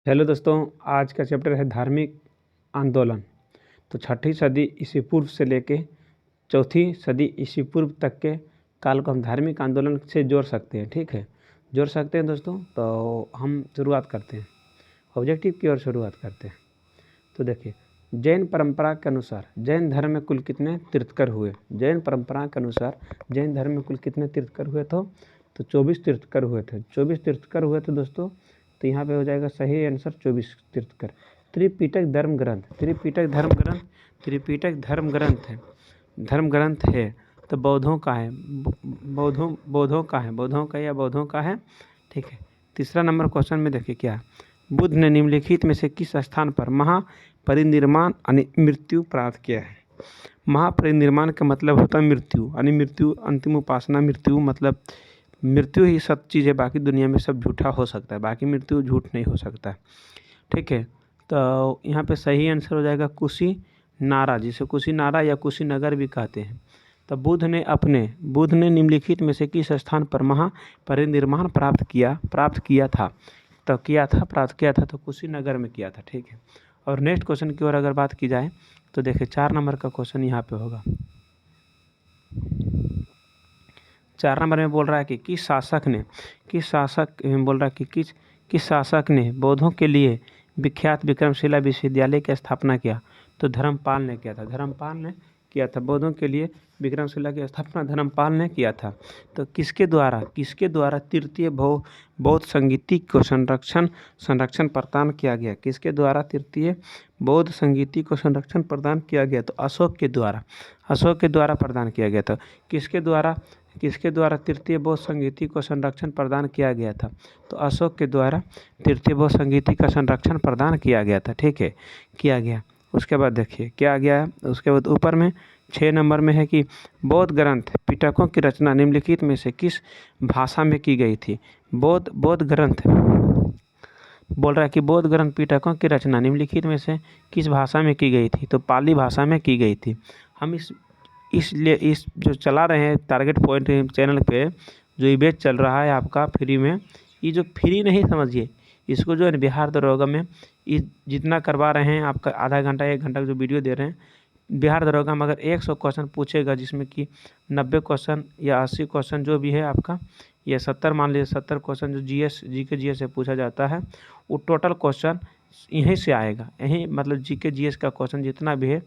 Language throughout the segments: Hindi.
हेलो दोस्तों, आज का चैप्टर है धार्मिक आंदोलन। तो छठी सदी ईसा पूर्व से लेके चौथी सदी ईसा पूर्व तक के काल को हम धार्मिक आंदोलन से जोड़ सकते हैं। ठीक है, जोड़ सकते हैं दोस्तों। तो हम शुरुआत करते हैं, ऑब्जेक्टिव की ओर शुरुआत करते हैं। तो देखिए, जैन परंपरा के अनुसार जैन धर्म में कुल कितने तीर्थकर हुए? जैन परंपरा के अनुसार जैन धर्म में कुल कितने तीर्थकर हुए? तो 24 तीर्थकर हुए थे। 24 तीर्थकर हुए थे दोस्तों। तो यहाँ पे हो जाएगा सही आंसर 24 तीर्थकर। त्रिपिटक धर्म ग्रंथ, त्रिपिटक धर्म ग्रंथ, त्रिपिटक धर्म ग्रंथ है। तो बौद्धों का है, बौद्धों का है, बौद्धों का या बौद्धों का है। ठीक है, तीसरा नंबर क्वेश्चन में देखिए क्या है। बुद्ध ने निम्नलिखित में से किस स्थान पर महापरिनिर्वाण यानी मृत्यु प्राप्त किया है? महापरिनिर्वाण का मतलब होता है मृत्यु, यानी मृत्यु, अंतिम उपासना। मृत्यु मतलब मृत्यु ही सब चीज़ है, बाकी दुनिया में सब झूठा हो सकता है, बाकी मृत्यु झूठ नहीं हो सकता। ठीक है, तो यहाँ पे सही आंसर हो जाएगा कुशीनारा, जिसे कुशीनारा या कुशीनगर भी कहते हैं। तो बुद्ध ने निम्नलिखित में से किस स्थान पर महापरिनिर्वाण प्राप्त किया था? तो कुशीनगर में किया था। ठीक है, और नेक्स्ट क्वेश्चन की ओर अगर बात की जाए तो देखिए 4 नंबर का क्वेश्चन यहाँ पे होगा। 4 नंबर में बोल रहा है कि किस शासक ने बौद्धों के लिए विख्यात विक्रमशिला विश्वविद्यालय की स्थापना किया? तो धर्मपाल ने किया था। धर्मपाल ने किया था बौद्धों के लिए विक्रमशिला की स्थापना धर्मपाल ने किया था। तो किसके द्वारा तृतीय बौद्ध संगीति को संरक्षण प्रदान किया गया? किसके द्वारा तृतीय बौद्ध संगीति को संरक्षण प्रदान किया गया? तो अशोक के द्वारा प्रदान किया गया था। किसके द्वारा तृतीय बौद्ध संगीति को संरक्षण प्रदान किया गया था? तो अशोक के द्वारा तृतीय बौद्ध संगीति का संरक्षण प्रदान किया गया था। ठीक है, किया गया। उसके बाद देखिए क्या गया है। उसके बाद ऊपर में 6 नंबर में है कि बौद्ध ग्रंथ पिटकों की रचना निम्नलिखित में से किस भाषा में की गई थी? बौद्ध ग्रंथ बोल रहा है कि बौद्ध ग्रंथ पिटकों की रचना निम्नलिखित में से किस भाषा में की गई थी? तो पाली भाषा में की गई थी। हम इसलिए इस जो चला रहे हैं टारगेट पॉइंट चैनल पे जो ये बैच चल रहा है आपका फ्री में, ये जो फ्री नहीं समझिए, इसको जो है बिहार दरोगा में जितना करवा रहे हैं आपका आधा घंटा 1 घंटा जो वीडियो दे रहे हैं, बिहार दरोगा में अगर 100 क्वेश्चन पूछेगा जिसमें कि 90 क्वेश्चन या 80 क्वेश्चन जो भी है आपका, या 70 मान लीजिए 70 क्वेश्चन जो जीके जीएस से पूछा जाता है, वो टोटल क्वेश्चन यहीं से आएगा। यहीं मतलब जीके जीएस का क्वेश्चन जितना भी है,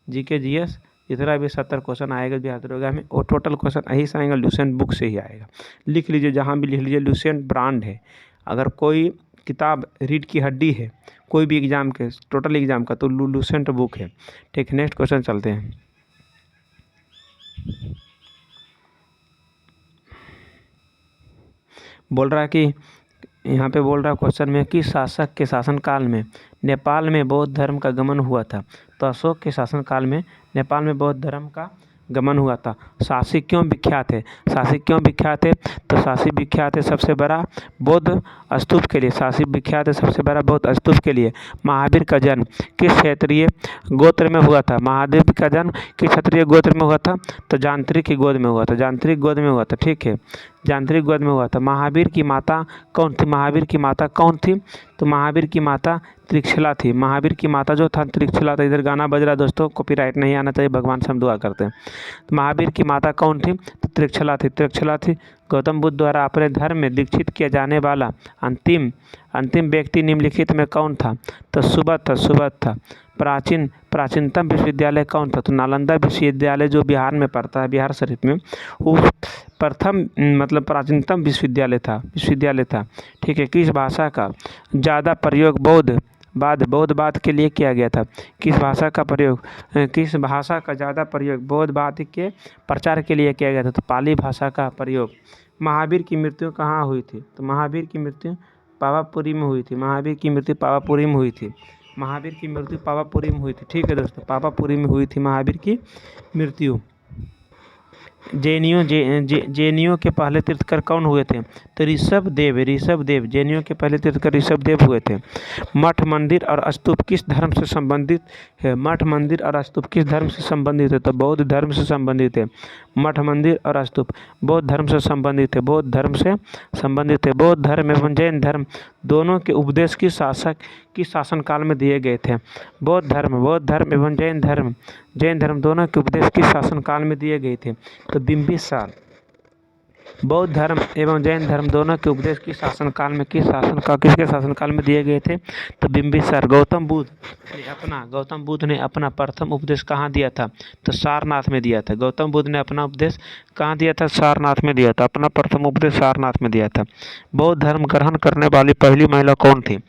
जीके जीएस जितना भी 70 क्वेश्चन आएगा बिहार दरोगा में, वो टोटल क्वेश्चन यहीं से आएगा, लुसेंट बुक से ही आएगा। लिख लीजिए, जहाँ भी लिख लीजिए लुसेंट ब्रांड है। अगर कोई किताब रीढ़ की हड्डी है कोई भी एग्जाम के, टोटल एग्जाम का, तो लुसेंट बुक है। ठीक है, नेक्स्ट क्वेश्चन चलते हैं। बोल रहा है कि यहाँ पे बोल रहा है क्वेश्चन में कि शासक के शासनकाल में नेपाल में बौद्ध धर्म का गमन हुआ था? तो अशोक के शासनकाल में नेपाल में बौद्ध धर्म का गमन हुआ था। शासी क्यों विख्यात है? तो शासी विख्यात है सबसे बड़ा बौद्ध स्तूप के लिए। शासी विख्यात है सबसे बड़ा बौद्ध स्तूप के लिए। महावीर का जन्म किस क्षेत्रीय गोत्र में हुआ था? महावीर का जन्म किस क्षेत्रीय गोत्र में हुआ था? तो जांत्रिक की गोद में हुआ था। जांत्रिक गोद में हुआ था। ठीक है, जांत्रिक गोद में हुआ था। महावीर की माता कौन थी? तो महावीर की माता त्रिक्षला थी। महावीर की माता जो था त्रिक्षला था। इधर गाना बज रहा है दोस्तों, कॉपीराइट नहीं आना चाहिए, भगवान से हम दुआ करते हैं। तो महावीर की माता कौन थी? तो त्रिक्षला थी। गौतम बुद्ध द्वारा अपने धर्म में दीक्षित किया जाने वाला अंतिम व्यक्ति निम्नलिखित में कौन था? तो सुबोध था। प्राचीनतम विश्वविद्यालय कौन था? तो नालंदा विश्वविद्यालय जो बिहार में पड़ता है, बिहार शरीफ में, वो प्रथम मतलब प्राचीनतम विश्वविद्यालय था। ठीक है, किस भाषा का ज़्यादा प्रयोग बौद्धवाद के लिए किया गया था? किस भाषा का ज़्यादा प्रयोग बौद्धवाद के प्रचार के लिए किया गया था? तो पाली भाषा का प्रयोग। महावीर की मृत्यु कहाँ हुई थी? तो महावीर की मृत्यु पावापुरी में हुई थी। महावीर की मृत्यु पावापुरी में हुई थी। ठीक है दोस्तों, पावापुरी में हुई थी महावीर की मृत्यु। जैनियों के पहले तीर्थकर कौन हुए थे? तो ऋषभ देव जैनियों के पहले तीर्थंकर ऋषभ देव हुए थे। मठ मंदिर और स्तूप किस धर्म से संबंधित है? मठ मंदिर और स्तूप किस धर्म से संबंधित है? तो बौद्ध धर्म से संबंधित है। मठ मंदिर और स्तूप बौद्ध धर्म से संबंधित है। बौद्ध धर्म से संबंधित है। बौद्ध धर्म एवं जैन धर्म दोनों के उपदेश किस शासनकाल में दिए गए थे? बौद्ध धर्म एवं जैन धर्म दोनों के उपदेश किस शासनकाल में दिए गए थे? तो बिंबिसार। बौद्ध धर्म एवं जैन धर्म दोनों के उपदेश किसके शासनकाल में दिए गए थे? तो बिंबिसार। गौतम बुद्ध ने अपना प्रथम उपदेश कहाँ दिया था? तो सारनाथ में दिया था। गौतम बुद्ध ने अपना उपदेश कहाँ दिया था? सारनाथ में दिया था। अपना प्रथम उपदेश सारनाथ में दिया था। बौद्ध धर्म ग्रहण करने वाली पहली महिला कौन थी?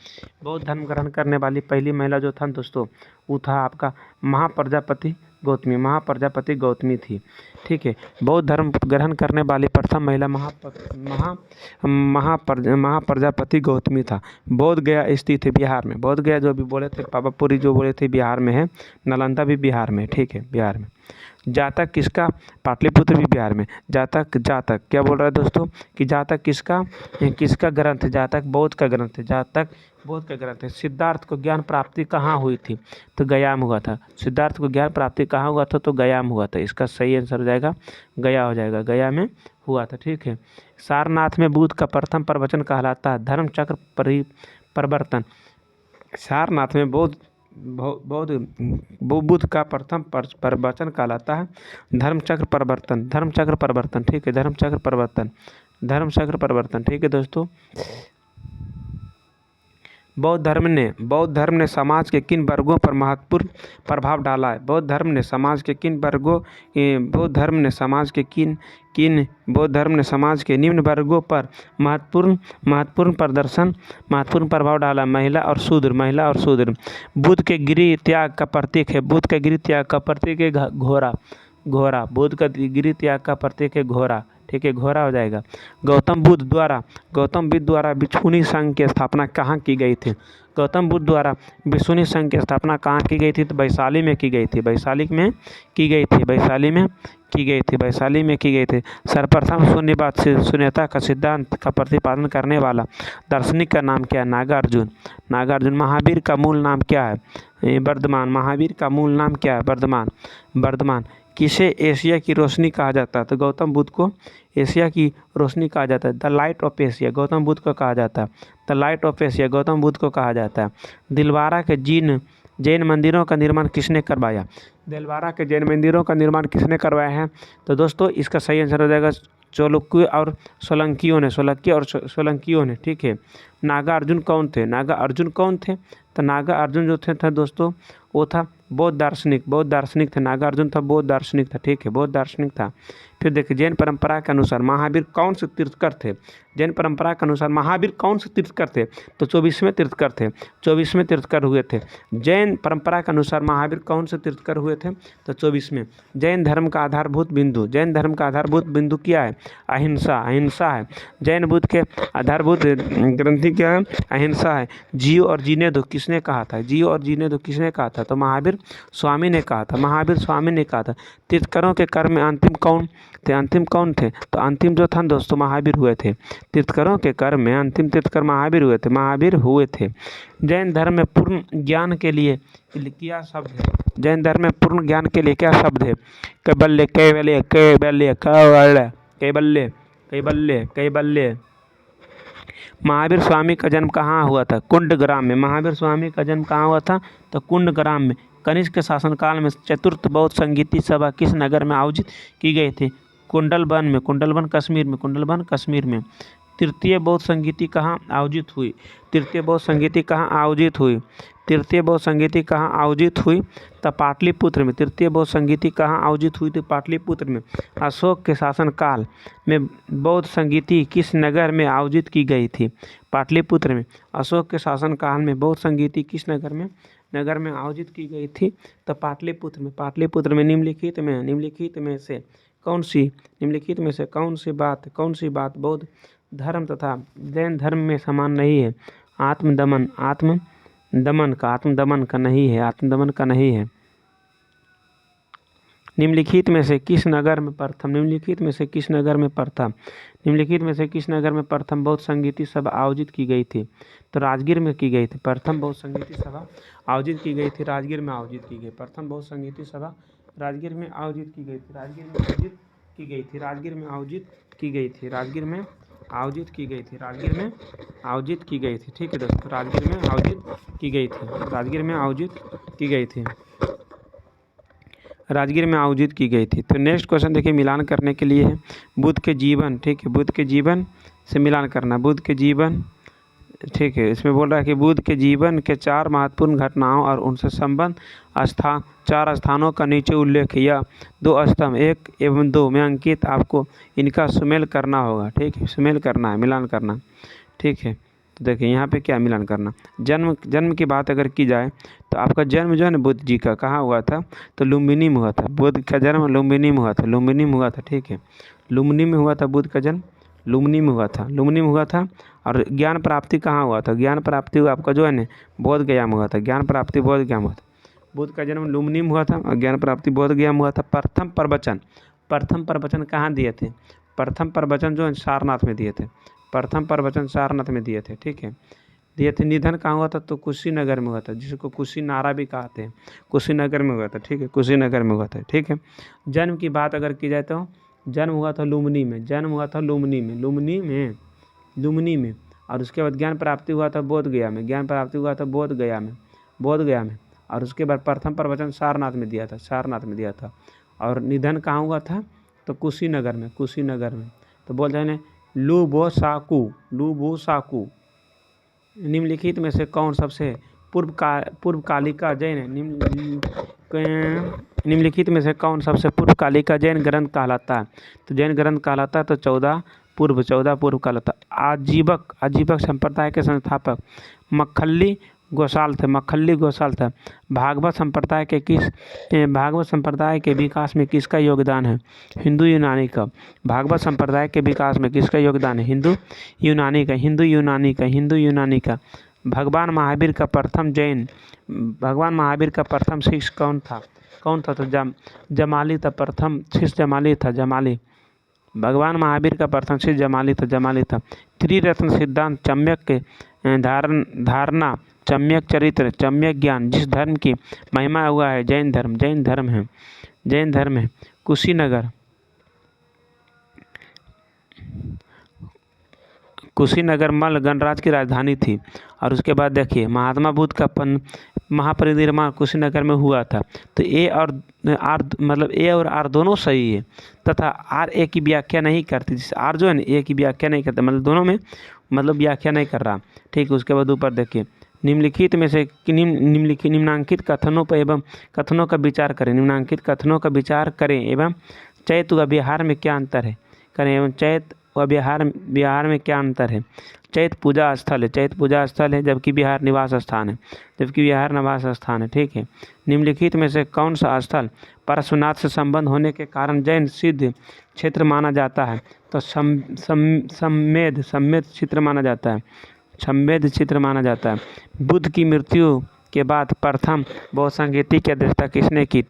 बौद्ध धर्म ग्रहण करने वाली पहली महिला जो था दोस्तों, वो था आपका महाप्रजापति गौतमी थी। ठीक है। बौद्ध धर्म ग्रहण करने वाली प्रथम महिला महाप्रजापति गौतमी था। बोध गया स्थित है बिहार में। बोध गया जो भी बोले थे, पावापुरी जो बोले थे बिहार में है। नालंदा भी बिहार में। ठीक है, बिहार में। जातक किसका? पाटलिपुत्र भी बिहार में। जातक क्या बोल रहा है दोस्तों कि जातक किसका ग्रंथ है? जातक बौद्ध का ग्रंथ है। जातक बौद्ध का ग्रंथ है। सिद्धार्थ को ज्ञान प्राप्ति कहाँ हुई थी? तो गया में हुआ था। सिद्धार्थ को ज्ञान प्राप्ति कहाँ हुआ था? तो गया में हुआ था। इसका सही आंसर हो जाएगा गया हो जाएगा। गया में हुआ था। ठीक है। सारनाथ में बुद्ध का प्रथम प्रवचन कहलाता है धर्म चक्र परिवर्तन। सारनाथ में बुद्ध का प्रथम प्रवचन कहलाता है धर्म चक्र परिवर्तन। ठीक है, धर्म चक्र परिवर्तन। ठीक है दोस्तों। बौद्ध धर्म ने समाज के किन वर्गों पर महत्वपूर्ण प्रभाव डाला है? बौद्ध धर्म ने समाज के निम्न वर्गों पर महत्वपूर्ण प्रभाव डाला। महिला और शूद्र। बुद्ध के गिरि त्याग का प्रतीक है। घोड़ा। बुद्ध का गिरि त्याग का प्रतीक है घोड़ा। ठीक है, घोड़ा हो जाएगा। गौतम बुद्ध द्वारा भिक्षुणी संघ की स्थापना कहाँ की गई थी? गौतम बुद्ध द्वारा भिक्षुणी संघ की स्थापना कहाँ की गई थी? तो वैशाली में की गई थी। वैशाली में की गई थी। सर्वप्रथम शून्यता का सिद्धांत का प्रतिपादन करने वाला दार्शनिक का नाम क्या है? नागार्जुन। महावीर का मूल नाम क्या है? वर्धमान। किसे एशिया की रोशनी कहा जाता है? तो गौतम बुद्ध को एशिया की रोशनी कहा जाता है। The light of Asia Gautam Buddha को कहा जाता है। दिलवारा के जैन मंदिरों का निर्माण किसने करवाया? दिलवारा के जैन मंदिरों का निर्माण किसने करवाया है? तो दोस्तों इसका सही आंसर हो जाएगा चालुक्य और सोलंकियों ने। ठीक है। नागार्जुन कौन थे? तो नागार्जुन जो थे दोस्तों, वो था बौद्ध दार्शनिक थे। नागार्जुन था बौद्ध दार्शनिक था। ठीक है, बौद्ध दार्शनिक था। फिर देखिए, जैन परंपरा के अनुसार महावीर कौन से तीर्थकर थे? जैन परंपरा के अनुसार महावीर कौन से तीर्थकर थे? तो 24वें तीर्थकर थे। 24वें तीर्थकर हुए थे। जैन परंपरा के अनुसार महावीर कौन से तीर्थकर हुए थे? तो 24वें। जैन धर्म का आधारभूत बिंदु क्या है? अहिंसा है। जैन बुद्ध के आधारभूत ग्रंथि क्या है? अहिंसा है। जियो और जीने दो किसने कहा था? तो महावीर स्वामी ने कहा था। तीर्थकरों के कर्म में अंतिम कौन थे? तो अंतिम जो था दोस्तों महावीर हुए थे। तीर्थकरों के कर्म में अंतिम तीर्थकर महावीर हुए थे। जैन धर्म में पूर्ण ज्ञान के लिए क्या शब्द है? कैबल्य। महावीर स्वामी का जन्म कहाँ हुआ था? कुंडग्राम में। महावीर स्वामी का जन्म कहाँ हुआ था? तो कुंडग्राम में। कनिष्क के शासनकाल में चतुर्थ बौद्ध संगीति सभा किस नगर में आयोजित की गई थी? कुंडलवन कश्मीर में। तृतीय बौद्ध संगीति कहाँ आयोजित हुई? तो पाटलिपुत्र में। तृतीय बौद्ध संगीति कहाँ आयोजित हुई? तो पाटलिपुत्र में। अशोक के शासनकाल में बौद्ध संगीति किस नगर में आयोजित की गई थी? पाटलिपुत्र में। अशोक के शासनकाल में बौद्ध संगीति किस नगर में आयोजित की गई थी? तो पाटलिपुत्र में। निम्नलिखित में से कौन सी बात बौद्ध धर्म तथा जैन धर्म में समान नहीं है? आत्मदमन का नहीं है। निम्नलिखित में से किस नगर में प्रथम निम्नलिखित में से किस नगर में प्रथम निम्नलिखित में से किस नगर में प्रथम बहुत संगीती सभा आयोजित की गई थी? तो राजगीर में की गई थी। प्रथम बहुत संगीती सभा आयोजित की गई थी, राजगीर में आयोजित की गई। प्रथम बहुत संगीती सभा राजगीर में आयोजित की गई थी। राजगीर में आयोजित की गई थी। राजगीर में आयोजित की गई थी। राजगीर में आयोजित की गई थी। राजगीर में आयोजित की गई थी। ठीक है दोस्तों, राजगीर में आयोजित की गई थी। राजगीर में आयोजित की गई थी। राजगीर में आयोजित की गई थी। तो नेक्स्ट क्वेश्चन देखिए, मिलान करने के लिए है बुद्ध के जीवन। ठीक है, बुद्ध के जीवन से मिलान करना। बुद्ध के जीवन, ठीक है, इसमें बोल रहा है कि बुद्ध के जीवन के 4 महत्वपूर्ण घटनाओं और उनसे संबंध 4 स्थानों का नीचे उल्लेख या 2 स्तंभ 1 एवं 2 में अंकित, आपको इनका सुमेल करना होगा। ठीक है, सुमेल करना है, मिलान करना। ठीक है, तो देखिए यहाँ पे क्या मिलान करना। जन्म की बात अगर की जाए तो आपका जन्म जो है ना बुद्ध जी का कहाँ हुआ था? तो लुम्बिनी में हुआ था। बुद्ध का जन्म लुम्बिनी में हुआ था। लुम्बिनी में हुआ था। ठीक है, लुम्बिनी में हुआ था बुद्ध का जन्म। लुम्बिनी में हुआ था। लुम्बिनी में हुआ था। और ज्ञान प्राप्ति कहाँ हुआ था? ज्ञान प्राप्ति आपका जो है ना बोध गया में हुआ था। ज्ञान प्राप्ति बोध गया में हुआ था। बुद्ध का जन्म लुम्बिनी में हुआ था और ज्ञान प्राप्ति बोध गया में हुआ था। प्रथम प्रवचन कहाँ दिए थे? प्रथम प्रवचन जो है सारनाथ में दिए थे। प्रथम प्रवचन सारनाथ में दिए थे। ठीक है, दिए थे। निधन कहाँ हुआ था? तो कुशीनगर में हुआ था, जिसको कुशीनारा भी कहते हैं। कुशीनगर में हुआ था। ठीक है, कुशीनगर में हुआ था। ठीक है, जन्म की बात अगर की जाए तो जन्म हुआ था लुम्बिनी में। जन्म हुआ था लुम्बिनी में। और उसके बाद ज्ञान प्राप्ति हुआ था बोध गया में। ज्ञान प्राप्ति हुआ था बोध गया में। और उसके बाद प्रथम प्रवचन सारनाथ में दिया था। और निधन कहाँ हुआ था? तो कुशीनगर में। तो बोलते हैं लुबोसाकू। निम्नलिखित में से कौन सबसे पूर्वकालिका जैन निम्नलिखित में से कौन सबसे पूर्वकालिका जैन ग्रंथ कहलाता है? तो जैन ग्रंथ कहलाता है तो 14 पूर्व कहलाता। आजीवक संप्रदाय के संस्थापक मक्खली गोसाल थे। भागवत संप्रदाय के विकास में किसका योगदान है? हिंदू यूनानी का। भागवत संप्रदाय के विकास में किसका योगदान है? हिंदू यूनानी का। भगवान महावीर का प्रथम शिष्य कौन था? तो जमाली था। प्रथम शिष्य जमाली। भगवान महावीर का प्रथम शिष्य जमाली था। त्रिरत्न सिद्धांत, सम्यक के धारणा, सम्यक चरित्र, सम्यक ज्ञान, जिस धर्म की महिमा हुआ है जैन धर्म है। कुशीनगर मल्ल गणराज्य की राजधानी थी। और उसके बाद देखिए महात्मा बुद्ध का महापरिनिर्वाण कुशीनगर में हुआ था। तो ए और आर दोनों सही है, तथा आर ए की व्याख्या नहीं करती। जिससे आर जो है ना ए की व्याख्या नहीं करता, मतलब दोनों में व्याख्या नहीं कर रहा। ठीक है, उसके बाद ऊपर देखिए निम्नलिखित में से निम्नांकित कथनों का विचार करें। एवं चैत्य व विहार में क्या अंतर है? विहार में क्या अंतर है? चैत्य पूजा स्थल है, जबकि विहार निवास स्थान है। ठीक है, निम्नलिखित में से कौन सा स्थल पार्श्वनाथ से संबंध होने के कारण जैन सिद्ध क्षेत्र माना जाता है? तो सम्मेद क्षेत्र माना जाता है। बुद्ध की मृत्यु के बाद प्रथम बहुसंगीति की अध्यक्षता किसने की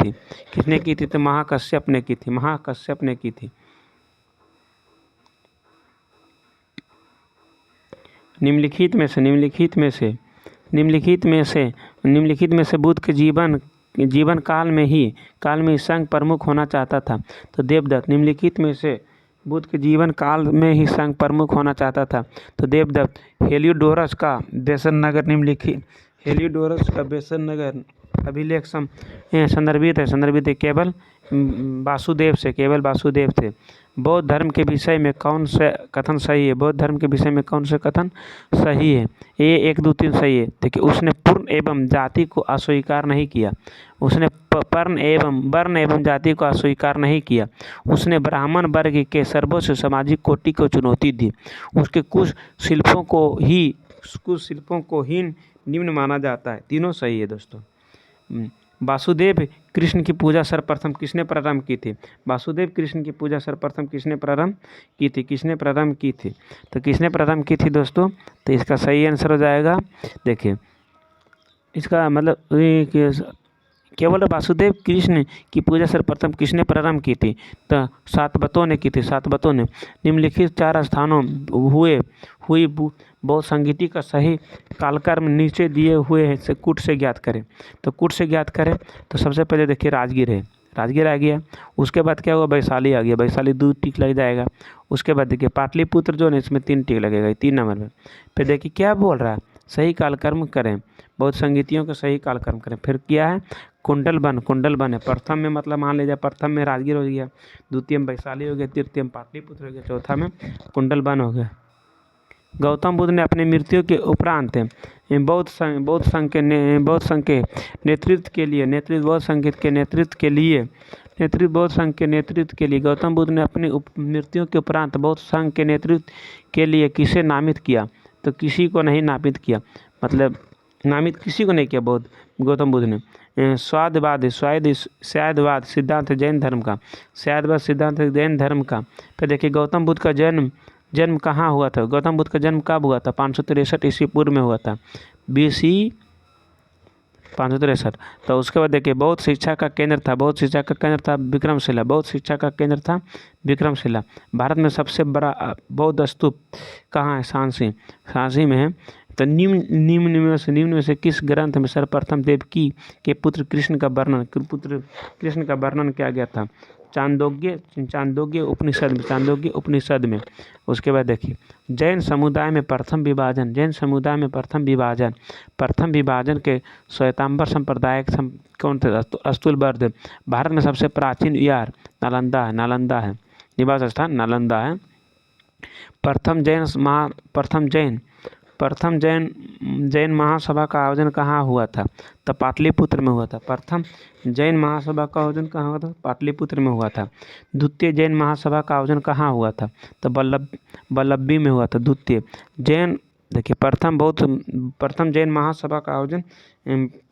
थी? तो महाकश्यप ने की थी। निम्नलिखित में से बुद्ध के जीवन काल में ही संघ प्रमुख होना चाहता था। तो देवदत्त। निम्नलिखित में से बुद्ध के जीवन काल में ही संघ प्रमुख होना चाहता था तो देवदत्त। हेलियोडोरस का बेसन नगर अभिलेख संदर्भित है केवल वासुदेव थे। बौद्ध धर्म के विषय में कौन से कथन सही है? ये 1, 2, 3 सही है। देखिए, उसने पूर्ण एवं जाति को अस्वीकार नहीं किया। वर्ण एवं जाति को अस्वीकार नहीं किया। उसने ब्राह्मण वर्ग के सर्वोच्च सामाजिक कोटि को चुनौती दी। उसके कुछ शिल्पों को ही निम्न माना जाता है। तीनों सही है दोस्तों। वासुदेव कृष्ण की पूजा सर्वप्रथम किसने प्रारंभ की थी? तो किसने प्रारंभ की थी दोस्तों? तो इसका सही आंसर हो जाएगा, देखिए इसका मतलब केवल वासुदेव कृष्ण की पूजा सर्वप्रथम किसने प्रारंभ की थी? तो सातवतों ने की थी, सातवतों ने। निम्नलिखित 4 स्थानों हुई बौद्ध संगीति का सही कालक्रम नीचे दिए हुए है से कूट से ज्ञात करें। तो कूट से ज्ञात करें तो सबसे पहले देखिए राजगीर है, राजगीर आ गया। उसके बाद क्या हुआ? वैशाली आ गया, वैशाली 2 टिक लग जाएगा। उसके बाद देखिए पाटलिपुत्र जो है इसमें 3 टिक लगेगा, 3 नंबर में। फिर देखिए क्या बोल रहा है? सही कालक्रम करें, बौद्ध संगीतियों का सही कालक्रम करें। फिर क्या है? कुंडलवन है। प्रथम में मतलब मान लीजिए प्रथम में राजगीर हो गया, द्वितीय में वैशाली हो गया, तृतीय में पाटलिपुत्र हो गया, चौथा में कुंडलवन हो गया। गौतम बुद्ध ने अपनी मृत्यु के उपरांत बौद्ध संघ के नेतृत्व के लिए गौतम बुद्ध ने अपनी मृत्यु के उपरांत बौद्ध संघ के नेतृत्व के लिए किसे नामित किया? तो किसी को नहीं नामित किया, मतलब नामित किसी को नहीं किया गौतम बुद्ध ने। शायदवाद सिद्धांत जैन धर्म का, शायदवाद सिद्धांत जैन धर्म का। फिर देखिए गौतम बुद्ध का जन्म कहाँ हुआ था? गौतम बुद्ध का जन्म कब हुआ था? 563 ईस्वी पूर्व में हुआ था, BC 563। तो उसके बाद देखिए बौद्ध शिक्षा का केंद्र था विक्रमशिला, बौद्ध शिक्षा का केंद्र था विक्रमशिला। भारत में सबसे बड़ा बौद्ध स्तूप कहाँ है? सांची में है। तो निम्न में से किस ग्रंथ में सर्वप्रथम देवकी के पुत्र कृष्ण का वर्णन किया गया था? चांदोग्य उपनिषद में। उसके बाद देखिए जैन समुदाय में प्रथम विभाजन के श्वेतांबर संप्रदायक कौन थे? अस्तुलवर्ध। भारत में सबसे प्राचीन विहार नालंदा है, निवास स्थान नालंदा है। प्रथम जैन महासभा का आयोजन कहाँ हुआ था? तो पाटलिपुत्र में हुआ था। प्रथम जैन महासभा का आयोजन कहाँ हुआ था? पाटलिपुत्र में हुआ था। द्वितीय जैन महासभा का आयोजन कहाँ हुआ था? तो वल्लभी में हुआ था। द्वितीय जैन देखिए प्रथम जैन महासभा का आयोजन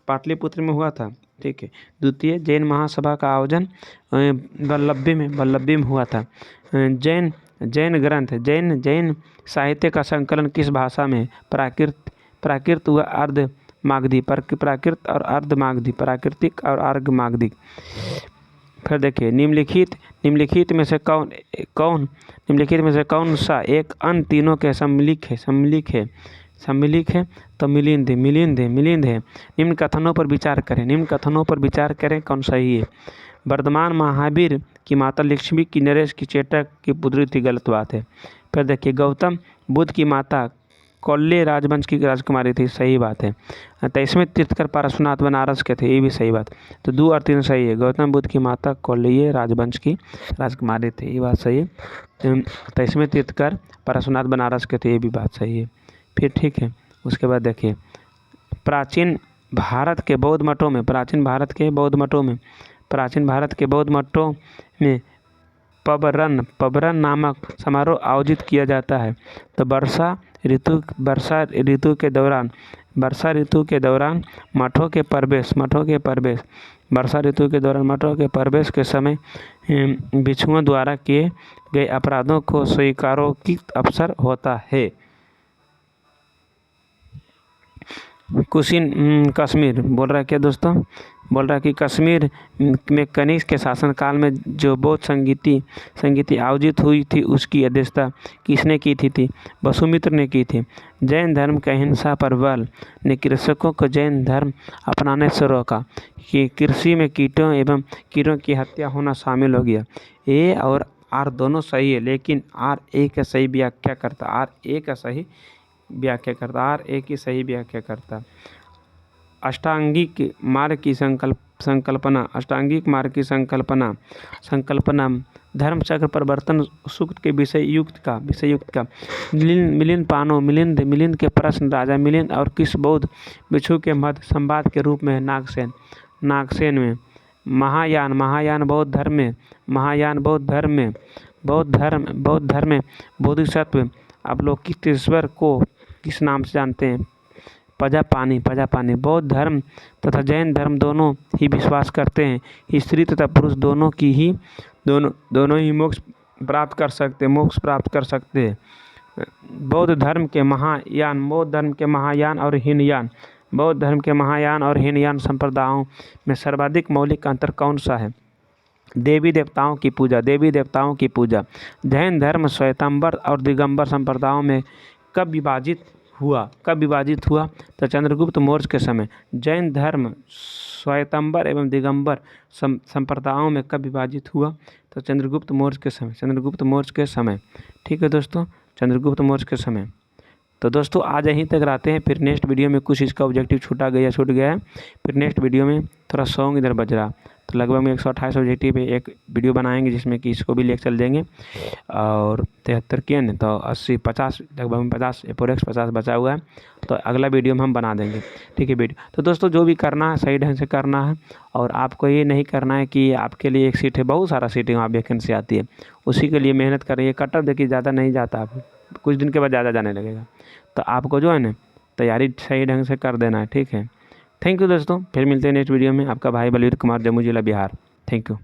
पाटलिपुत्र में हुआ था, ठीक है। द्वितीय जैन महासभा का आयोजन वल्लभी में हुआ था। जैन ग्रंथ जैन साहित्य का संकलन किस भाषा में? प्राकृत व अर्ध मागधी, प्राकृत और अर्ध मागधी, प्राकृतिक और अर्ध मागधी। फिर देखिए निम्नलिखित में से कौन सा एक अन्य तीनों के सम्मिलित है? तो मिलिंद है। निम्न कथनों पर विचार करें कौन सही है? वर्धमान महावीर की माता लक्ष्मी की नरेश की चेटक की पुत्री थी, गलत बात है। फिर देखिए गौतम बुद्ध की माता कौल्य राजवंश की राजकुमारी थी, सही बात है। 23वें तीर्थंकर पार्श्वनाथ बनारस के थे, ये भी सही बात। तो 2 और 3 सही है। गौतम बुद्ध की माता कौल्य राजवंश की राजकुमारी थी, ये बात सही है। 23वें तीर्थंकर पार्श्वनाथ बनारस के थे, ये भी बात सही है। फिर ठीक है। उसके बाद देखिए प्राचीन भारत के बौद्ध मठों में पबरन नामक समारोह आयोजित किया जाता है। तो वर्षा ऋतु के दौरान मठों के प्रवेश के समय भिक्षुओं द्वारा किए गए अपराधों को स्वीकारोचित अवसर होता है। कश्मीर बोल रहा है क्या दोस्तों? बोल रहा है कि कश्मीर में कनिष्क के शासनकाल में जो बौद्ध संगीति आयोजित हुई थी उसकी अध्यक्षता किसने की थी? वसुमित्र ने की थी। जैन धर्म के अहिंसा पर बल ने कृषकों को जैन धर्म अपनाने से रोका कि कृषि में कीटों की हत्या होना शामिल हो गया। ए और आर दोनों सही है, लेकिन आर ए का सही व्याख्या करता, आर ए की सही व्याख्या करता। अष्टांगिक मार्ग की संकल्पना धर्म चक्र परिवर्तन सूक्त के विषय युक्त का मिलिंद के प्रश्न राजा मिलिंद और किस बौद्ध भिक्षु के मध्य संवाद के रूप में नागसेन में। महायान बौद्ध धर्म में बोधिसत्व अवलोकितेश्वर को किस नाम से जानते हैं? प्रजापानी। बौद्ध धर्म तथा जैन धर्म दोनों ही विश्वास करते हैं स्त्री तथा पुरुष दोनों ही मोक्ष प्राप्त कर सकते हैं। बौद्ध धर्म के महायान और हीनयान बौद्ध धर्म के महायान और हीनयान संप्रदायों में सर्वाधिक मौलिक अंतर कौन सा है? देवी देवताओं की पूजा। देवी देवताओं की पूजा। जैन धर्म श्वेतांबर और दिगंबर संप्रदायों में कब विभाजित हुआ? कब विभाजित हुआ? तो चंद्रगुप्त मौर्य के समय। जैन धर्म श्वेतांबर एवं दिगंबर संप्रदायों में कब विभाजित हुआ? तो चंद्रगुप्त मौर्य के समय। चंद्रगुप्त मौर्य के समय। ठीक है दोस्तों, चंद्रगुप्त मौर्य के समय। तो दोस्तों आज यहीं तक रहते हैं, फिर नेक्स्ट वीडियो में कुछ इसका ऑब्जेक्टिव छूट गया है। फिर नेक्स्ट वीडियो में थोड़ा सॉन्ग इधर बज रहा, तो लगभग में 128 ऑब्जेक्टिव पे एक वीडियो बनाएंगे जिसमें कि इसको भी लेकर चल देंगे। और 73 किए न तो 80 50 लगभग में 50 एपोरेक्स 50 बचा हुआ है, तो अगला वीडियो में हम बना देंगे। ठीक है वीडियो। तो दोस्तों जो भी करना है सही ढंग से करना है, और आपको ये नहीं करना है कि आपके लिए एक सीट है, बहुत सारा सीटें वहाँ वैकेंसी आती है, उसी के लिए मेहनत करिए। कट ऑफ देखिए ज़्यादा नहीं जाता, आप कुछ दिन के बाद ज़्यादा जाने लगेगा, तो आपको जो है ना तैयारी सही ढंग से कर देना है। ठीक है, थैंक यू दोस्तों, फिर मिलते हैं नेक्स्ट वीडियो में। आपका भाई बलवीर कुमार, जम्मू जिला बिहार। Thank you.